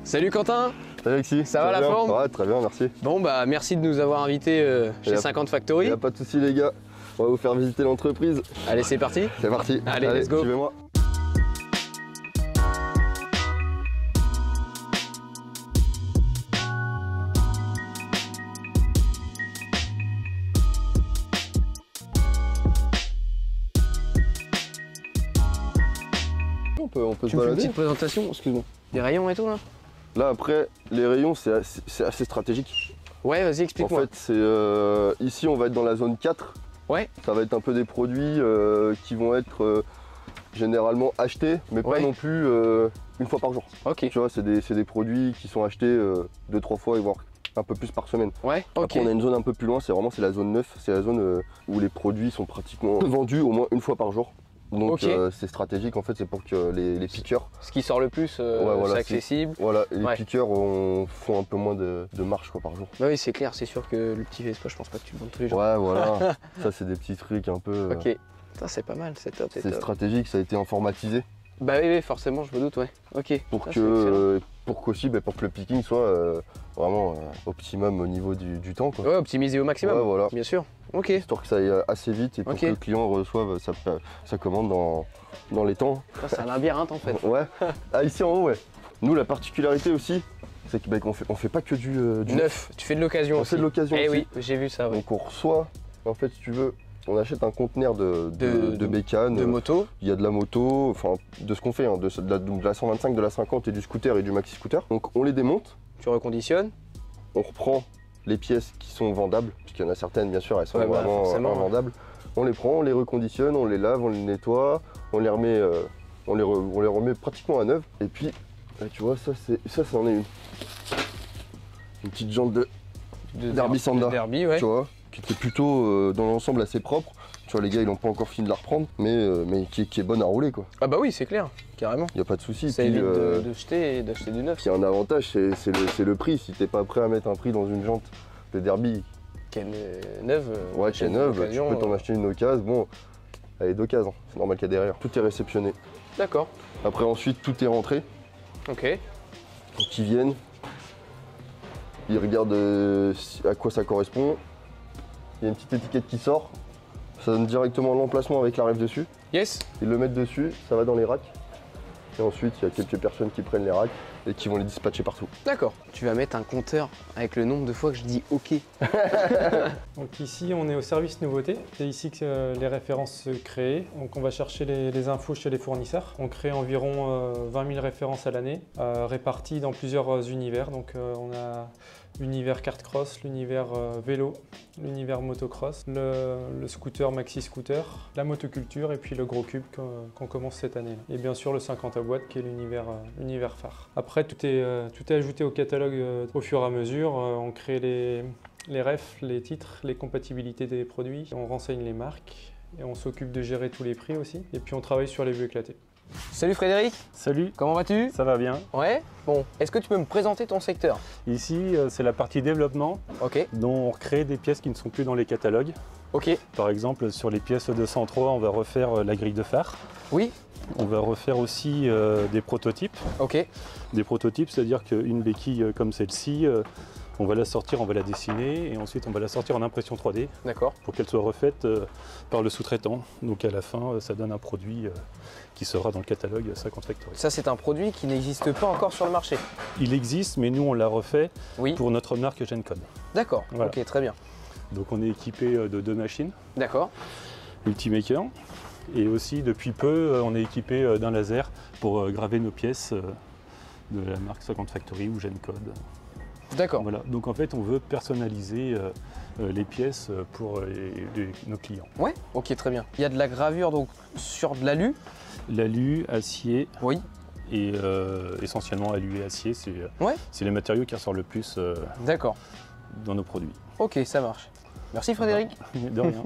Salut Quentin. Salut Alexis. Ça va la forme? Ouais, très bien, merci. Bon bah merci de nous avoir invités chez 50 Factory. Y a pas de soucis les gars, on va vous faire visiter l'entreprise. Allez c'est parti. C'est parti. Allez let's go. Suivez-moi. On peut se Tu me fais une balader. petite présentation, excuse-moi. Des rayons et tout là? Là après, les rayons c'est assez stratégique. Ouais vas-y En explique-moi. fait, c'est ici on va être dans la zone 4. Ouais. Ça va être un peu des produits qui vont être généralement achetés, mais pas non plus une fois par jour. Ok. Tu vois, c'est des produits qui sont achetés 2-3 fois et voire un peu plus par semaine. Ouais, ok. Après, on a une zone un peu plus loin, c'est la zone 9, c'est la zone où les produits sont pratiquement vendus au moins une fois par jour. Donc c'est stratégique en fait, c'est pour que les piqueurs... Ce qui sort le plus, voilà, c'est accessible. Voilà, et les piqueurs font un peu moins de marge quoi, par jour. Bah oui c'est clair, c'est sûr que le petit Vespa je pense pas que tu le vendes tous les jours. Ouais voilà, ça c'est des petits trucs un peu... Ok, c'est pas mal, c'est top. C'est stratégique, ça a été informatisé. Bah oui, forcément je me doute, ouais. Ok. Pour que le picking soit vraiment optimum au niveau du temps quoi. Ouais, optimisé au maximum. Ouais, voilà. Bien sûr. Ok. Histoire que ça aille assez vite et pour que le client reçoive sa commande dans les temps. C'est un labyrinthe en fait. Ouais. Ah ici en haut ouais. Nous la particularité aussi, c'est qu'on fait pas que du neuf. Tu fais de l'occasion aussi. On fait de l'occasion aussi. Eh oui, j'ai vu ça. Ouais. Donc on reçoit, en fait si tu veux, on achète un conteneur de bécane. De moto. Il y a de la moto, enfin de ce qu'on fait, hein, de la 125, de la 50 et du scooter et du maxi scooter. Donc on les démonte. Tu reconditionnes. On reprend les pièces qui sont vendables, puisqu'il y en a certaines bien sûr, elles sont vraiment invendables. On les prend, on les reconditionne, on les lave, on les nettoie, on les remet, on les remet pratiquement à neuf. Et puis, là, tu vois, ça en est une petite jante de Derby Sanda, ouais. tu vois, qui était plutôt dans l'ensemble assez propre. Tu vois, les gars, ils n'ont pas encore fini de la reprendre, mais qui est bonne à rouler, quoi. Ah bah oui, c'est clair, carrément. Il n'y a pas de souci. Ça évite de jeter et d'acheter du neuf. Puis un avantage, c'est le prix. Si t'es pas prêt à mettre un prix dans une jante de Derby qui est neuve, qui est neuve, tu peux t'en acheter une occasion. Bon, elle est d'occasion, c'est normal qu'il y a derrière. Tout est réceptionné. D'accord. Après, ensuite, tout est rentré. Ok. Donc, ils viennent, ils regardent à quoi ça correspond. Il y a une petite étiquette qui sort. Ça donne directement l'emplacement avec la ref dessus. Yes. Ils le mettent dessus, ça va dans les racks. Et ensuite, il y a quelques personnes qui prennent les racks et qui vont les dispatcher partout. D'accord. Tu vas mettre un compteur avec le nombre de fois que je dis OK. Donc ici, on est au service nouveauté. C'est ici que les références se créent. Donc on va chercher les infos chez les fournisseurs. On crée environ 20 000 références à l'année, réparties dans plusieurs univers. Donc on a l'univers kart cross, l'univers vélo, l'univers motocross, le scooter maxi scooter, la motoculture et puis le gros cube qu'on commence cette année. Et bien sûr le 50 à boîte qui est l'univers phare. Après tout est ajouté au catalogue au fur et à mesure. On crée les refs, les titres, les compatibilités des produits. On renseigne les marques et on s'occupe de gérer tous les prix aussi. Et puis on travaille sur les vues éclatées. Salut Frédéric. Salut. Comment vas-tu? Ça va bien. Ouais. Bon, est-ce que tu peux me présenter ton secteur? Ici, c'est la partie développement, dont on crée des pièces qui ne sont plus dans les catalogues. Ok. Par exemple, sur les pièces 203, on va refaire la grille de phare. Oui. On va refaire aussi des prototypes. Ok. Des prototypes, c'est-à-dire qu'une béquille comme celle-ci, on va la sortir, on va la dessiner et ensuite on va la sortir en impression 3D. D'accord. Pour qu'elle soit refaite par le sous-traitant. Donc à la fin, ça donne un produit qui sera dans le catalogue 50 Factory. Ça, c'est un produit qui n'existe pas encore sur le marché. Il existe, mais nous on l'a refait pour notre marque GenCode. D'accord, voilà. Ok, très bien. Donc on est équipé de 2 machines. D'accord. Ultimaker. Et aussi, depuis peu, on est équipé d'un laser pour graver nos pièces de la marque 50 Factory ou GenCode. D'accord. Voilà. Donc en fait, on veut personnaliser les pièces pour nos clients. Ouais, ok, très bien. Il y a de la gravure donc sur de l'alu. L'alu, acier. Oui. Et essentiellement alu et acier, c'est les matériaux qui ressortent le plus dans nos produits. Ok, ça marche. Merci Frédéric. De rien.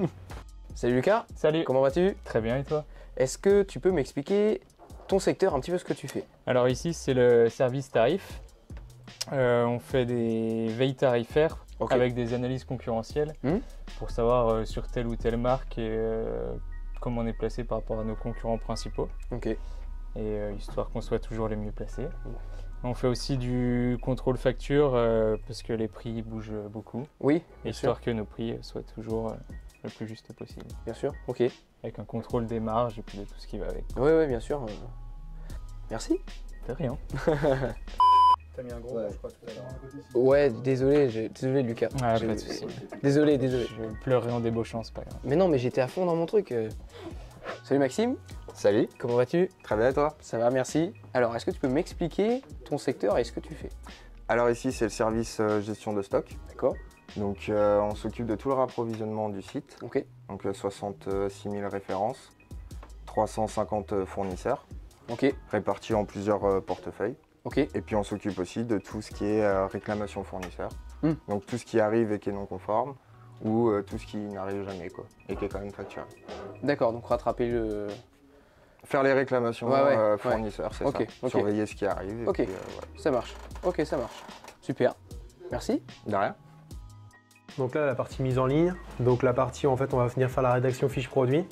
Salut Lucas. Salut. Comment vas-tu? Très bien, et toi? Est-ce que tu peux m'expliquer ton secteur, un petit peu ce que tu fais? Alors ici, c'est le service tarif. On fait des veilles tarifaires avec des analyses concurrentielles pour savoir sur telle ou telle marque et comment on est placé par rapport à nos concurrents principaux. Et histoire qu'on soit toujours les mieux placés. On fait aussi du contrôle facture parce que les prix bougent beaucoup. Oui, histoire que nos prix soient toujours le plus juste possible. Bien sûr, ok. Avec un contrôle des marges et puis de tout ce qui va avec. Oui, bien sûr. Merci. De rien. T'as mis un gros je crois, tout à l'heure. Ouais, désolé Lucas. Ah, pas de soucis. Désolé. Je pleurerai en débauchant, c'est pas grave. Mais non, mais j'étais à fond dans mon truc. Salut Maxime. Salut. Comment vas-tu? Très bien et toi? Ça va, merci. Alors, est-ce que tu peux m'expliquer ton secteur et ce que tu fais? Alors ici, c'est le service gestion de stock. D'accord. Donc on s'occupe de tout le rapprovisionnement du site. Ok. Donc 66 000 références, 350 fournisseurs. Ok. Répartis en plusieurs portefeuilles. Ok. Et puis on s'occupe aussi de tout ce qui est réclamation fournisseur. Donc tout ce qui arrive et qui est non conforme ou tout ce qui n'arrive jamais quoi, et qui est quand même facturé. D'accord, donc rattraper le... Faire les réclamations fournisseurs, c'est ça. Surveiller ce qui arrive. Et ok, puis, ça marche. Ok, ça marche. Super. Merci. De rien. Donc là, la partie mise en ligne. Donc la partie, en fait, on va venir faire la rédaction fiche produit.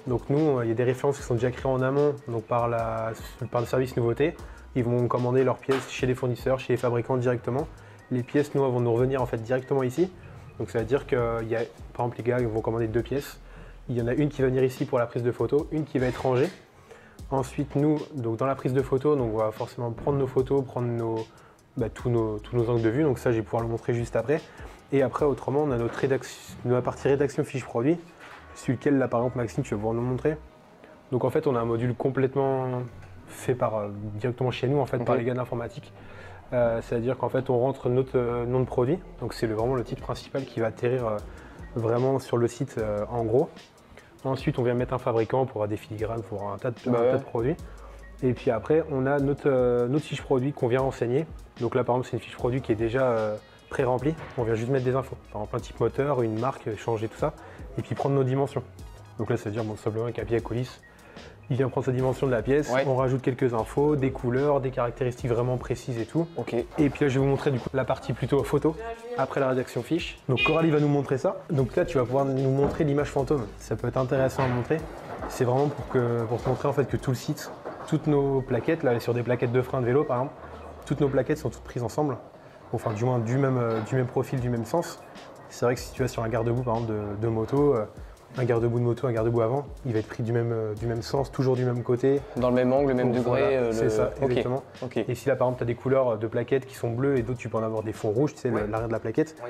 Donc nous, il y a des références qui sont déjà créées en amont, donc par le service nouveauté. Ils vont commander leurs pièces chez les fournisseurs, chez les fabricants directement. Les pièces, nous, vont nous revenir en fait directement ici. Donc ça veut dire que, par exemple, les gars ils vont commander 2 pièces. Il y en a une qui va venir ici pour la prise de photo, une qui va être rangée. Ensuite, nous, donc dans la prise de photo, donc on va forcément prendre nos photos, prendre tous nos angles de vue. Donc ça, je vais pouvoir le montrer juste après. Et après, autrement, on a la partie rédaction fiche produit, sur lequel, là, par exemple, Maxime, tu vas pouvoir nous montrer. Donc en fait, on a un module complètement fait directement chez nous, en fait, par les gars d'informatique. C'est-à-dire qu'en fait, on rentre notre nom de produit. Donc c'est vraiment le titre principal qui va atterrir vraiment sur le site en gros. Ensuite, on vient mettre un fabricant pour des filigranes, pour un tas de produits. Et puis après, on a notre fiche produit qu'on vient renseigner. Donc là, par exemple, c'est une fiche produit qui est déjà pré-remplie. On vient juste mettre des infos. Par exemple, un type moteur, une marque, changer tout ça. Et puis prendre nos dimensions. Donc là, ça veut dire simplement qu'un pied à coulisse, il vient prendre sa dimension de la pièce. On rajoute quelques infos, des couleurs, des caractéristiques vraiment précises et tout. Ok. Et puis là, je vais vous montrer du coup la partie plutôt photo, après la rédaction fiche. Donc Coralie va nous montrer ça. Donc là, tu vas pouvoir nous montrer l'image fantôme. Ça peut être intéressant à montrer. C'est vraiment pour te montrer en fait que tout le site, toutes nos plaquettes, là sur des plaquettes de frein de vélo par exemple, toutes nos plaquettes sont toutes prises ensemble. Enfin, du moins du même profil, du même sens. C'est vrai que si tu vas sur un garde-boue par exemple de moto, un garde-boue de moto, un garde-boue avant, il va être pris du même sens, toujours du même côté. Dans le même angle, le même degré. Voilà, c'est ça, exactement. Okay. Et si là par exemple tu as des couleurs de plaquettes qui sont bleues et d'autres tu peux en avoir des fonds rouges, tu sais, l'arrière de la plaquette,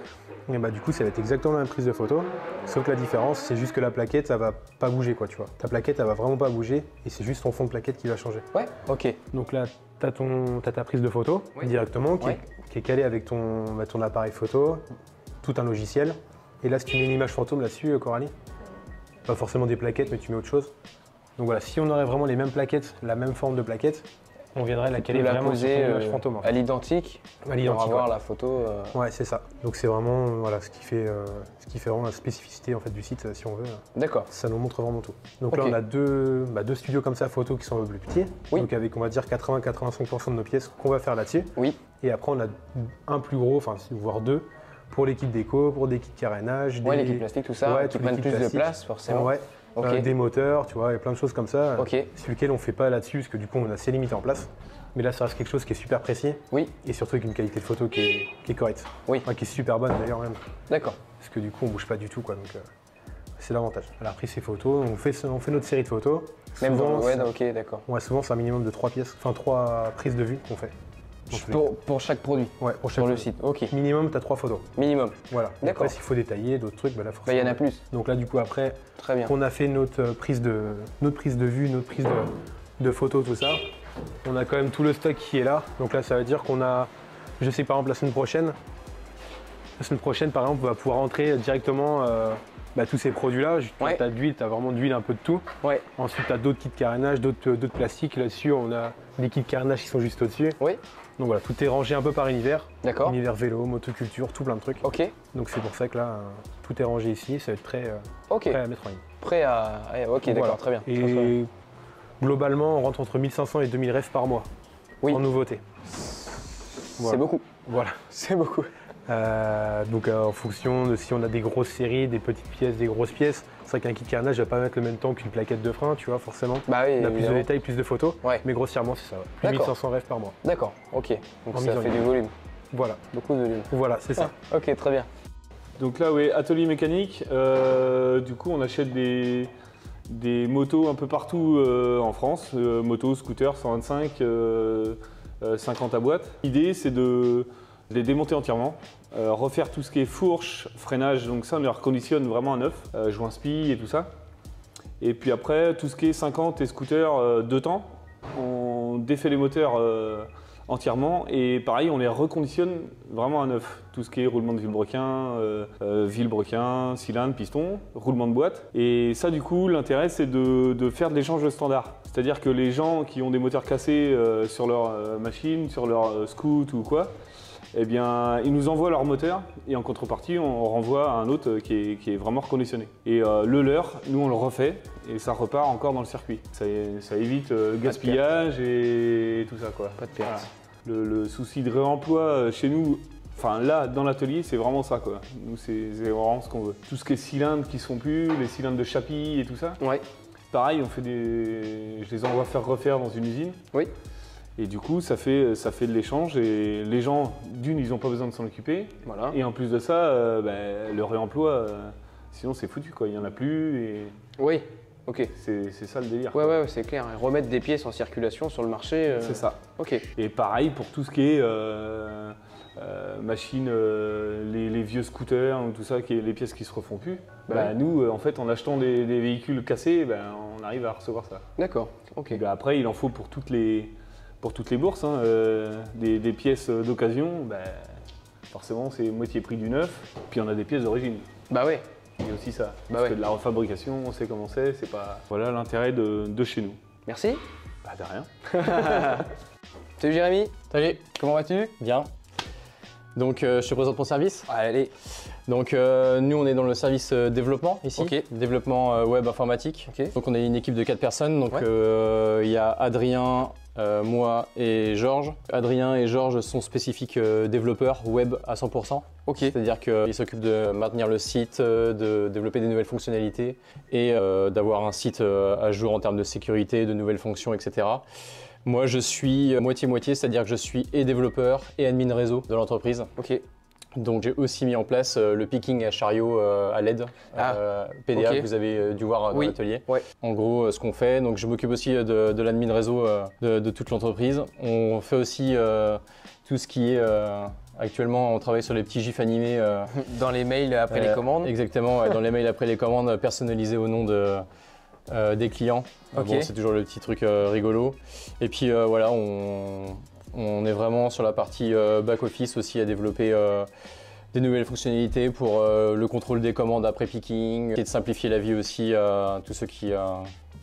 et bah du coup ça va être exactement la même prise de photo, sauf que la différence c'est juste que la plaquette ça va pas bouger quoi, tu vois. Ta plaquette elle va vraiment pas bouger et c'est juste ton fond de plaquette qui va changer. Ouais, ok. Donc là tu as ta prise de photo directement qui est calée avec ton appareil photo, tout un logiciel. Et là si tu mets une image fantôme là-dessus, Coralie, pas forcément des plaquettes, mais tu mets autre chose. Donc voilà, si on aurait vraiment les mêmes plaquettes, la même forme de plaquette, on viendrait la caler vraiment sur ton image fantôme. À l'identique, pour avoir la photo. Ouais, c'est ça. Donc c'est vraiment ce qui fait vraiment la spécificité en fait du site, si on veut. D'accord. Ça nous montre vraiment tout. Donc là, on a deux studios comme ça, photos qui sont un peu plus petits. Donc avec, on va dire, 80-85% de nos pièces qu'on va faire là-dessus. Oui. Et après, on a un plus gros, voire 2. Pour les kits déco, pour des kits carénage. Ouais, les kits plastiques, tout ça, qui prennent plus de place forcément. Ouais, des moteurs, tu vois, et plein de choses comme ça. Ok. Sur lesquels on ne fait pas là-dessus, parce que du coup on a assez limité en place. Mais là, ça reste quelque chose qui est super précis. Oui. Et surtout avec une qualité de photo qui est correcte. Oui. Enfin, qui est super bonne d'ailleurs même. D'accord. Parce que du coup on bouge pas du tout, quoi. Donc c'est l'avantage. Elle a pris ses photos, on fait notre série de photos. Même souvent, ok, d'accord. Ouais, souvent c'est un minimum de 3 pièces, enfin 3 prises de vue qu'on fait. Pour chaque produit. Ouais, pour chaque sur le site. Ok. Minimum, tu as 3 photos. Minimum. Voilà. D'accord. Après, s'il faut détailler d'autres trucs, là forcément. Il y en a plus. Donc là, du coup, après, très bien. On a fait notre prise de vue, notre prise de photos, tout ça. On a quand même tout le stock qui est là. Donc là, ça veut dire qu'on a, je sais par exemple, la semaine prochaine, par exemple, on va pouvoir entrer directement tous ces produits-là. Tu as de l'huile, tu as vraiment de l'huile, un peu de tout. Ouais. Ensuite, tu as d'autres kits de carénage, d'autres plastiques. Là-dessus, on a des kits de carénage qui sont juste au-dessus. Oui. Donc voilà, tout est rangé un peu par univers. D'accord. Univers vélo, motoculture, tout plein de trucs. Ok. Donc c'est pour ça que là, tout est rangé ici, ça va être prêt à mettre en ligne. Prêt à... Ok, d'accord, très bien. Et globalement, on rentre entre 1500 et 2000 refs par mois en nouveauté. C'est beaucoup. Voilà. C'est beaucoup. Donc en fonction de si on a des grosses séries, des petites pièces, des grosses pièces, c'est vrai qu'un kit carnage va pas mettre le même temps qu'une plaquette de frein, tu vois, forcément. Bah oui, on a plus de détails, plus de photos, mais grossièrement c'est ça. Plus de 1500 rêves par mois. D'accord, ok. Donc ça fait du volume. Voilà. Beaucoup de volume. Voilà, c'est ça. Ok, très bien. Donc là, oui, atelier mécanique. Du coup, on achète des motos un peu partout en France. Motos, scooters, 125, 50 à boîte. L'idée, c'est de les démonter entièrement. Refaire tout ce qui est fourche, freinage, donc ça on les reconditionne vraiment à neuf, joint spi et tout ça. Et puis après, tout ce qui est 50 et scooter 2 temps, on défait les moteurs entièrement et pareil, on les reconditionne vraiment à neuf. Tout ce qui est roulement de vilebrequin, cylindre, piston, roulement de boîte. Et ça du coup, l'intérêt c'est de faire de l'échange standard. C'est-à-dire que les gens qui ont des moteurs cassés sur leur machine, sur leur scoot ou quoi, eh bien, ils nous envoient leur moteur et en contrepartie, on renvoie à un autre qui est vraiment reconditionné. Et le leur, nous, on le refait et ça repart encore dans le circuit. Ça évite gaspillage et tout ça, quoi. Pas de perte. Voilà. Le souci de réemploi chez nous, enfin là, dans l'atelier, c'est vraiment ça, quoi. Nous, c'est vraiment ce qu'on veut. Tout ce qui est cylindres qui ne sont plus, les cylindres de Chapi et tout ça. Ouais. Pareil, je les envoie faire refaire dans une usine. Oui. Et du coup, ça fait de l'échange et les gens, d'une, ils n'ont pas besoin de s'en occuper. Voilà. Et en plus de ça, le réemploi, sinon c'est foutu, quoi. Il n'y en a plus. Et oui, ok. C'est ça le délire. Ouais, c'est clair. Et remettre des pièces en circulation sur le marché. C'est ça. Ok. Et pareil pour tout ce qui est machines, les vieux scooters, tout ça, les pièces qui se refont plus. Nous, en fait, en achetant des véhicules cassés, on arrive à recevoir ça. D'accord, ok. Et après, il en faut pour toutes les bourses, hein, des pièces d'occasion, forcément c'est moitié prix du neuf, puis on a des pièces d'origine. Bah ouais. Il y a aussi ça. Parce que de la refabrication, on sait comment c'est pas. Voilà l'intérêt de chez nous. Merci. Bah de rien. Salut Jérémy. Salut, comment vas-tu? Bien. Donc je te présente mon service. Allez. Donc nous on est dans le service développement ici, développement web informatique. Donc on est une équipe de 4 personnes, donc il y a Adrien, moi et Georges. Adrien et Georges sont spécifiques développeurs web à 100%. C'est-à-dire qu'ils s'occupent de maintenir le site, de développer des nouvelles fonctionnalités et d'avoir un site à jour en termes de sécurité, de nouvelles fonctions, etc. Moi je suis moitié-moitié, c'est-à-dire que je suis et développeur et admin réseau de l'entreprise. Donc j'ai aussi mis en place le picking à chariot à LED, PDA que vous avez dû voir dans l'atelier. En gros ce qu'on fait, donc je m'occupe aussi de l'admin réseau de toute l'entreprise. On fait aussi tout ce qui est actuellement on travaille sur les petits gifs animés. Dans les mails après les commandes. Exactement, dans les mails après les commandes personnalisés au nom des clients. Bon, c'est toujours le petit truc rigolo. Et puis voilà, on est vraiment sur la partie back-office aussi à développer des nouvelles fonctionnalités pour le contrôle des commandes après picking et de simplifier la vie aussi à tous ceux qui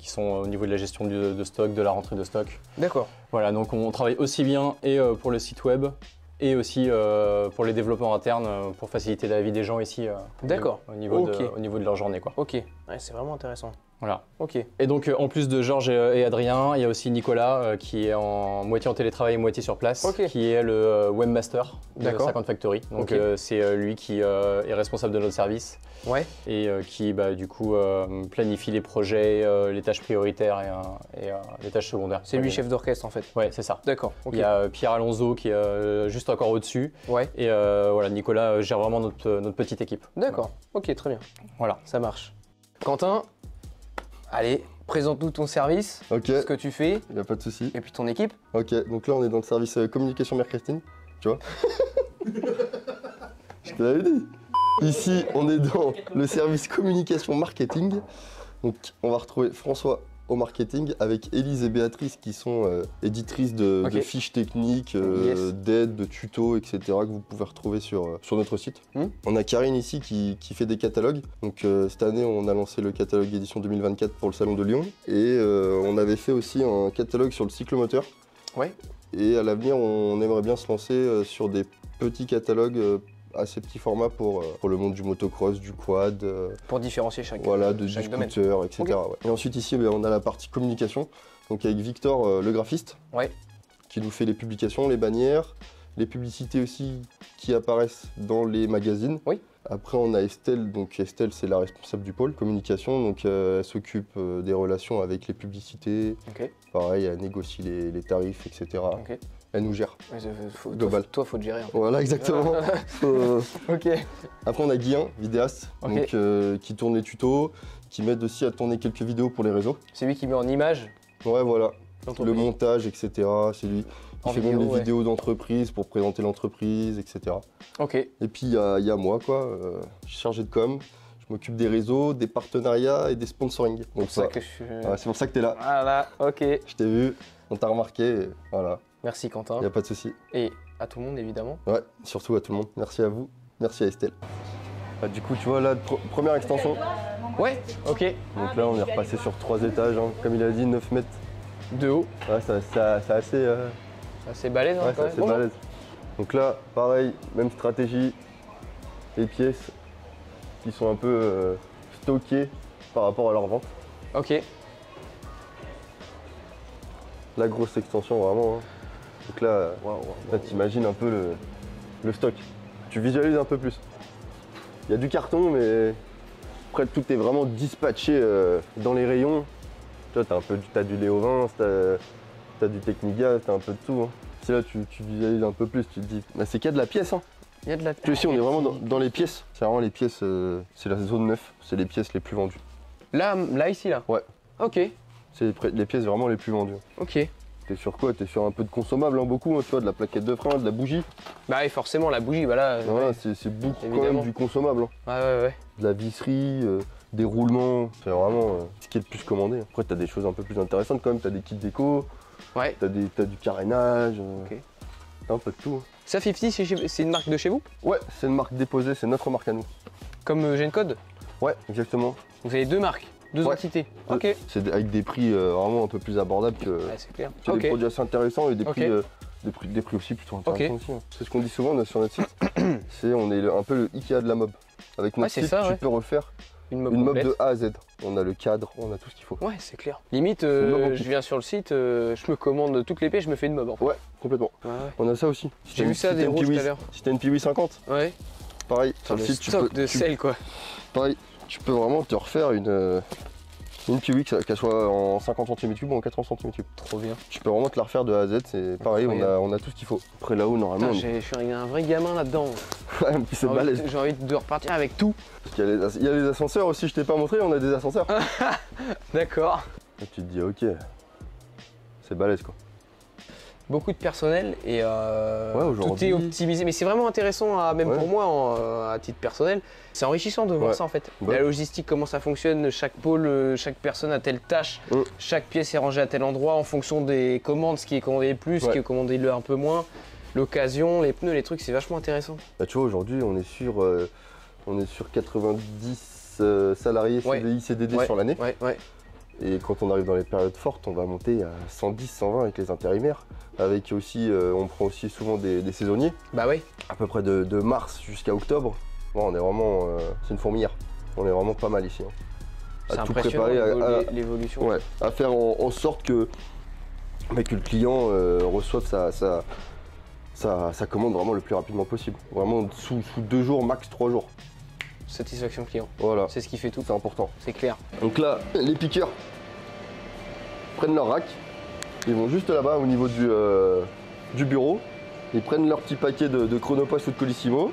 sont au niveau de la gestion de stock, de la rentrée de stock. D'accord. Voilà, donc on travaille aussi bien et pour le site web et aussi pour les développements internes pour faciliter la vie des gens ici au niveau de leur journée, quoi. Ok, c'est vraiment intéressant. Voilà. Et donc en plus de Georges et Adrien, il y a aussi Nicolas qui est moitié en télétravail et moitié sur place, qui est le webmaster de 50 Factory. Donc c'est lui qui est responsable de notre service et qui du coup planifie les projets, les tâches prioritaires et les tâches secondaires. C'est lui chef d'orchestre en fait. Ouais, c'est ça. D'accord. Il y a Pierre Alonso qui est juste encore au-dessus. Et voilà, Nicolas gère vraiment notre petite équipe. D'accord. Ok, très bien. Voilà. Ça marche. Quentin, allez, présente-nous ton service, ce que tu fais. Il n'y a pas de souci. Et puis ton équipe. Ok, donc là on est dans le service communication marketing, tu vois. Je te l'avais dit. Ici on est dans le service communication marketing. Donc on va retrouver François au marketing avec Élise et Béatrice qui sont éditrices de fiches techniques, d'aide, de tutos, etc. que vous pouvez retrouver sur notre site. On a Karine ici qui fait des catalogues. Donc cette année on a lancé le catalogue édition 2024 pour le salon de Lyon et on avait fait aussi un catalogue sur le cyclomoteur. Et à l'avenir on aimerait bien se lancer sur des petits catalogues assez petit format pour le monde du motocross, du quad. Pour différencier chaque du scooter, etc. Et ensuite ici on a la partie communication, donc avec Victor le graphiste, qui nous fait les publications, les bannières, les publicités aussi qui apparaissent dans les magazines. Oui. Après, on a Estelle. Donc Estelle, c'est la responsable du pôle communication. Donc elle s'occupe des relations avec les publicités. Okay. Pareil, elle négocie les tarifs, etc. Okay. Elle nous gère. Global. Toi, faut te gérer. En fait. Voilà, exactement. Ok. Après, on a Guillain, vidéaste, donc, qui tourne les tutos, qui m'aide aussi à tourner quelques vidéos pour les réseaux. C'est lui qui met en image. Ouais, voilà. Le montage, etc. C'est lui. Il fait même les vidéos d'entreprise pour présenter l'entreprise, etc. Ok. Et puis, il y a moi, quoi. Je suis chargé de com. Je m'occupe des réseaux, des partenariats et des sponsoring. C'est pour ça que tu es là. Voilà, ok. Je t'ai vu, on t'a remarqué, voilà. Merci Quentin. Il n'y a pas de souci. Et à tout le monde, évidemment. Ouais, surtout à tout le monde. Merci à vous. Merci à Estelle. Du coup, tu vois, là, première extension. Ouais, ok. Donc là, on est repassé sur 3 étages, hein. Comme il a dit, 9 mètres. De haut. Ouais, c'est assez... assez balèze, hein, ouais, c'est assez balèze. Donc là, pareil, même stratégie. Les pièces qui sont un peu stockées par rapport à leur vente. Ok. La grosse extension, vraiment. Hein. Donc là, là t'imagines un peu le stock. Tu visualises un peu plus. Il y a du carton, mais après tout est vraiment dispatché dans les rayons. Tu vois, t'as du Léo Vince, t'as du Technigas, t'as un peu de tout. Hein. C'est là tu visualises un peu plus, tu te dis, bah, c'est qu'il y a de la pièce. Hein. Il y a de la pièce. Tu sais, on est vraiment dans les pièces. C'est vraiment les pièces, c'est la zone 9, c'est les pièces les plus vendues. Là, ici, là? Ouais. Ok. C'est les pièces vraiment les plus vendues. Ok. T'es sur quoi? T'es sur un peu de consommable, hein, beaucoup, hein, tu vois, de la plaquette de frein, de la bougie. Bah oui, forcément, la bougie, bah là... Ouais. C'est beaucoup quand même du consommable. Hein. Ouais. De la visserie, des roulements, c'est vraiment ce qui est le plus commandé. Après, t'as des choses un peu plus intéressantes quand même, t'as des kits déco, t'as du carénage, t'as un peu de tout. Hein. Ça, 50, c'est une marque de chez vous? Ouais, c'est une marque déposée, c'est notre marque à nous. Comme Gencode? Ouais, exactement. Vous avez 2 marques? Deux entités. Ok. C'est avec des prix vraiment un peu plus abordables que. Ouais, c'est clair. C'est des produits assez intéressants et des prix aussi plutôt intéressants aussi. Hein. C'est ce qu'on dit souvent sur notre site. On est un peu le Ikea de la mob. Avec notre site, tu peux refaire une mob de A à Z. On a le cadre, on a tout ce qu'il faut. Ouais, c'est clair. Limite, je viens sur le site, je me commande toutes les pièces, je me fais une mob en fait. Ouais, complètement. On a ça aussi. J'ai vu ça des rouges tout à l'heure. Si t'as une Piwi 50. Ouais. Pareil, sur le site, stock de sel quoi. Pareil. Tu peux vraiment te refaire une Piwi qu'elle soit en 50 cm3 ou en 80 cm3. Trop bien. Tu peux vraiment te la refaire de A à Z, c'est pareil, on a tout ce qu'il faut. Après là-haut, normalement. Je suis un vrai gamin là-dedans. Ouais, c'est balèze. J'ai envie de repartir avec tout. Parce qu'il y a les ascenseurs aussi, je t'ai pas montré, on a des ascenseurs. D'accord. Et tu te dis, ok, c'est balèze quoi. Beaucoup de personnel et tout est optimisé. Mais c'est vraiment intéressant, même pour moi, à titre personnel. C'est enrichissant de voir ça en fait. La logistique, comment ça fonctionne, chaque pôle, chaque personne a telle tâche, chaque pièce est rangée à tel endroit en fonction des commandes, ce qui est commandé le plus, ce qui est commandé un peu moins, l'occasion, les pneus, les trucs, c'est vachement intéressant. Bah, tu vois, aujourd'hui, on est sur 90 salariés CDI, CDD sur l'année. Et quand on arrive dans les périodes fortes, on va monter à 110, 120 avec les intérimaires. Avec aussi, on prend aussi souvent des saisonniers. Bah oui. À peu près de mars jusqu'à octobre. Bon, on est vraiment, c'est une fourmilière. On est vraiment pas mal ici. Hein. C'est impressionnant l'évolution. Ouais, à faire en sorte que le client reçoive sa commande vraiment le plus rapidement possible. Vraiment sous 2 jours, max 3 jours. Satisfaction client. Voilà. C'est ce qui fait tout. C'est important. C'est clair. Donc là, les piqueurs prennent leur rack. Ils vont juste là-bas au niveau du bureau. Ils prennent leur petit paquet de Chronopost ou de Colissimo.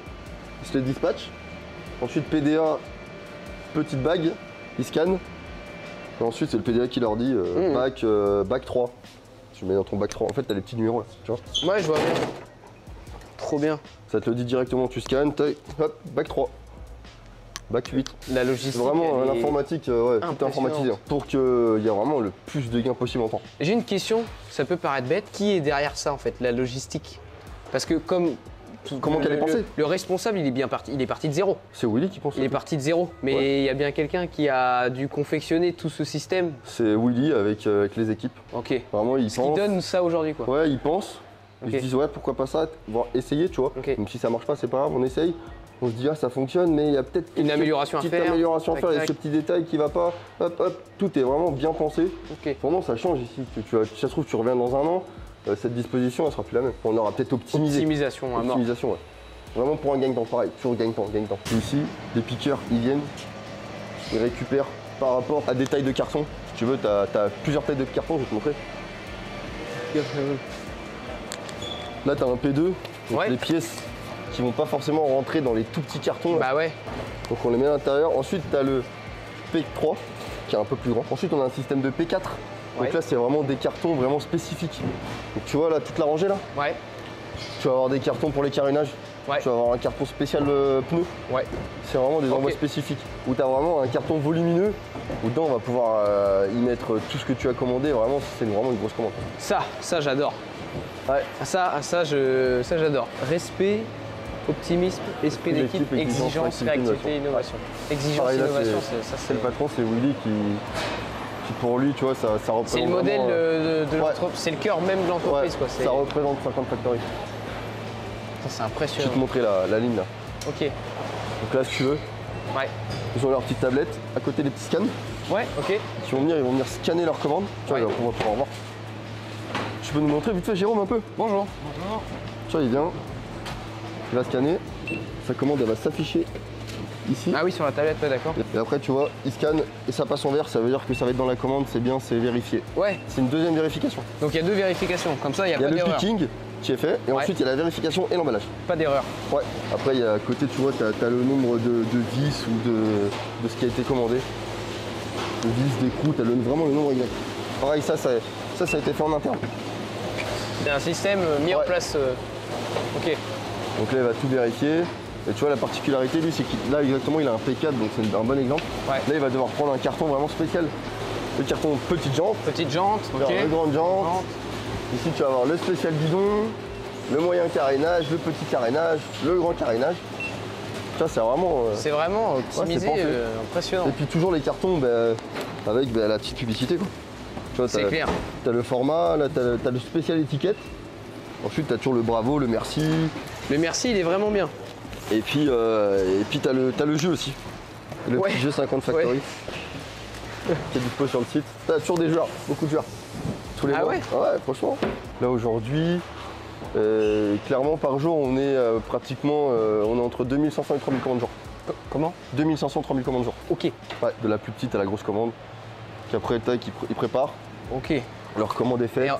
Ils se les dispatchent. Ensuite, PDA, petite bague. Ils scannent. Et ensuite, c'est le PDA qui leur dit bac 3. Tu mets dans ton bac 3. En fait, t'as les petits numéros là. Tu vois ? Ouais, je vois bien. Trop bien. Ça te le dit directement. Tu scannes. Hop, bac 3. Bac 8. La logistique. C'est vraiment l'informatique, tout est informatisé. Pour qu'il y ait vraiment le plus de gains possible en temps. J'ai une question, ça peut paraître bête. Qui est derrière ça en fait, la logistique? Parce que comment qu'elle est pensée? Le responsable, il est parti de zéro. C'est Willy qui pense. Il est parti de zéro. Mais il y a bien quelqu'un qui a dû confectionner tout ce système. C'est Willy avec les équipes. Ok. Vraiment, il pense. Qui donne ça aujourd'hui quoi. Ouais, ils pensent. Ils se disent ouais, pourquoi pas ça? On va essayer, tu vois. Même si ça marche pas, c'est pas grave, on essaye. On se dit, ça fonctionne, mais il y a peut-être une amélioration à faire. Il y a ce petit détail qui va pas. Hop, hop, tout est vraiment bien pensé. Vraiment, ça change ici. Ça se trouve, tu reviens dans un an, cette disposition, elle sera plus la même. On aura peut-être optimisé. Optimisation, à mort. Optimisation, ouais. Vraiment pour un gagne-temps, pareil, toujours gagne-temps. Ici, les piqueurs, ils viennent, ils récupèrent par rapport à des tailles de carton. Si tu veux, tu as plusieurs tailles de carton, je vais te montrer. Là, tu as un P2, donc les pièces qui vont pas forcément rentrer dans les tout petits cartons. Là. Bah ouais. Donc on les met à l'intérieur. Ensuite, tu as le P3 qui est un peu plus grand. Ensuite, on a un système de P4. Donc là, c'est vraiment des cartons vraiment spécifiques. Donc tu vois là, toute la rangée là. Ouais. Tu vas avoir des cartons pour les carénages. Ouais. Tu vas avoir un carton spécial pneu. Ouais. C'est vraiment des envois spécifiques. Où tu as vraiment un carton volumineux. Où dedans, on va pouvoir y mettre tout ce que tu as commandé. Vraiment, c'est vraiment une grosse commande. Ça j'adore. Ouais. Ça j'adore. Respect, optimisme, esprit d'équipe, exigence, réactivité, innovation. Exigence, innovation, c'est le patron, c'est Willy qui pour lui, tu vois, ça représente. C'est le modèle de l'entreprise, c'est le cœur même de l'entreprise. Ouais, ça représente 50 factories. C'est impressionnant. Je vais te montrer la ligne là. Ok. Donc là, si tu veux, ils ont leur petite tablette, à côté des petits scans. Ouais, ok. Ils vont venir scanner leurs commandes. Tu vois, on va pouvoir voir. Tu peux nous montrer vite fait, Jérôme, un peu? Bonjour. Tu vois, il vient, il va scanner, sa commande, elle va s'afficher ici. Ah oui, sur la tablette, ouais, d'accord. Et après, tu vois, il scanne et ça passe en vert, ça veut dire que ça va être dans la commande, c'est bien, c'est vérifié. Ouais. C'est une deuxième vérification. Donc il y a deux vérifications, comme ça, il n'y a pas d'erreur. Il y a le picking qui est fait, et ensuite il y a la vérification et l'emballage. Pas d'erreur. Ouais. Après, il y a à côté, tu vois, tu as le nombre de vis ou de ce qui a été commandé. De vis, d'écrous, tu as vraiment le nombre exact. Pareil, ça a été fait en interne. C'est un système mis en place. Ok. Donc là, il va tout vérifier. Et tu vois, la particularité, lui, c'est qu'il là, exactement, il a un P4, donc c'est un bon exemple. Ouais. Là, il va devoir prendre un carton vraiment spécial. Le carton petite jante. Petite jante, ok. Le grande jante. Ici, tu vas avoir le spécial guidon, le moyen carénage, le petit carénage, le grand carénage. Ça, c'est vraiment. C'est vraiment optimisé, impressionnant. Et puis, toujours les cartons avec la petite publicité, quoi. C'est clair. Tu as le format, là, tu as le spécial étiquette. Ensuite, tu as toujours le bravo, le merci. Le merci, il est vraiment bien. Et puis, t'as le jeu aussi. Le petit jeu 50 Factory qui est dispo sur le site. T'as toujours des joueurs, beaucoup de joueurs. Tous les mois. Ouais. Ouais, franchement. Là aujourd'hui, clairement par jour, on est pratiquement on est entre 2500 et 3000 commandes jour. Comment 2500 3000 commandes jour. Ok. Ouais, de la plus petite à la grosse commande. Qu'après, ils préparent. Ok. Leur commande est faite.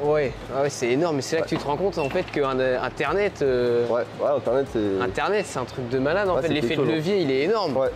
Ouais, c'est énorme, mais c'est là que tu te rends compte en fait que Internet. Ouais, Internet c'est. Internet, c'est un truc de malade en fait. L'effet de levier, il est énorme. Ouais.